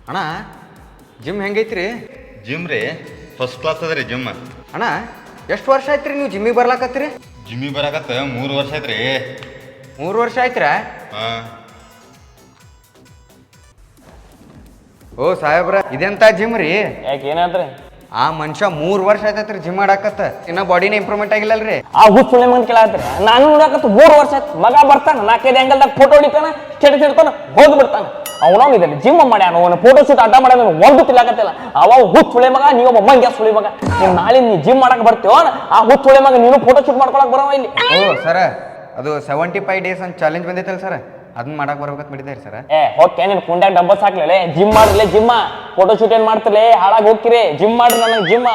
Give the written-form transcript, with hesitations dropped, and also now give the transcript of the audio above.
ಅಣ್ಣ gym ಹೆಂಗೈತ್ರಿ? Gym ರೀ first class ಅದ ರೀ ಜಿಮ್. ಅಣ್ಣ ಎಷ್ಟು ವರ್ಷ ಆಯ್ತು ರೀ ನೀವು ಜಿಮ್ಮಿಗೆ ಬರ್ಲಾಕತ್ತೀರಿ? ಜಿಮ್ಮಿಗೆ ಬರಾಕತ್ತ 3 ವರ್ಷ ಆಯ್ತು ರೀ. 3 ವರ್ಷ ಆಯ್ತಾ? ಹಾಂ. ಓ ಸಾಹೇಬ್ರ ಇದೆಂತ ಜಿಮ್ ರೀ? ಯಾಕೆ ಏನಾದ್ರಿ? ಆ ಮನುಷ್ಯ 3 ವರ್ಷ ಆಯ್ತೈತ್ರಿ ಜಿಮ್ ಮಾಡಾಕತ್ತ, ಇನ್ನ ಬಾಡಿನ ಇಂಪ್ರೂವ್ಮೆಂಟ್ ಆಗಿಲ್ಲಲ್ರಿ. ಆ ಹುಚ್ಚುಳೆ ಮಂದಿ ಕೇಳಾತ್ರಿ. ನಾನು ನೋಡಕತ್ತ 3 ವರ್ಷ ಆಯ್ತು. ಮಗ ಬರ್ತಾನ 4-5 ಆಂಗಲ್ದಾಗ ಫೋಟೋ ಹೊಡಿತಾನ, ಸ್ಟೇಟಸ್ ಇಡ್ತಾನ, ಹೋಗಿ ಬಿಡ್ತಾನ. ಅವನಿದಲ್ಲಿ ಜಿಮ್ ಮಾಡ್ಯಾನ, ಅವನ ಫೋಟೋ ಶೂಟ್ ಅಡ್ಡ ಮಾಡ್ಯಾನ, ಒಂದು ತಿಳಕತ್ತಿಲ್ಲ. ಅವ ಹುಚ್ಚುಳೆ ಮಗ, ನೀವೊಬ್ಬ ಮಂಗ್ಯ ಸುಳಿ ಮಗ. ನಾಳೆ ನೀ ಜಿಮ್ ಮಾಡಕ್ ಬರ್ತೀವೋ ಆ ಹುಚ್ಚುಳೆ ಮಗ ನೀನು ಫೋಟೋ ಶೂಟ್ ಮಾಡ್ಕೊಳಕ್ ಬರವ ಇಲ್ಲಿ. ಓ ಸರ ಅದು 75 ಡೇಸ್ ಅಂತ ಚಾಲೆಂಜ್ ಬಂದೈತಲ್ಲ ಸರ್, ಅದನ್ನ ಮಾಡಕ್ ಬರ್ಬೇಕಂತ ಮಾಡಿದ್ದಾರೆ ಸರ್. ಓಕೆ ನಿನ್ ಕುಂಡ್ಯಾಗ ಡಬ್ಬಸ್ ಹಾಕ್ಲೇ ಜಿಮ್ ಮಾಡ್ರಲೇ ಜಿಮ್ಮ. ಫೋಟೋ ಶೂಟ್ ಏನ್ ಮಾಡ್ತಿರ್ಲೇ ಹಾಳಾಗಿ ಹೋಗ್ತಿರಿ. ಜಿಮ್ ಮಾಡ್ರಿ ನನಗೆ ಜಿಮ್ಮ.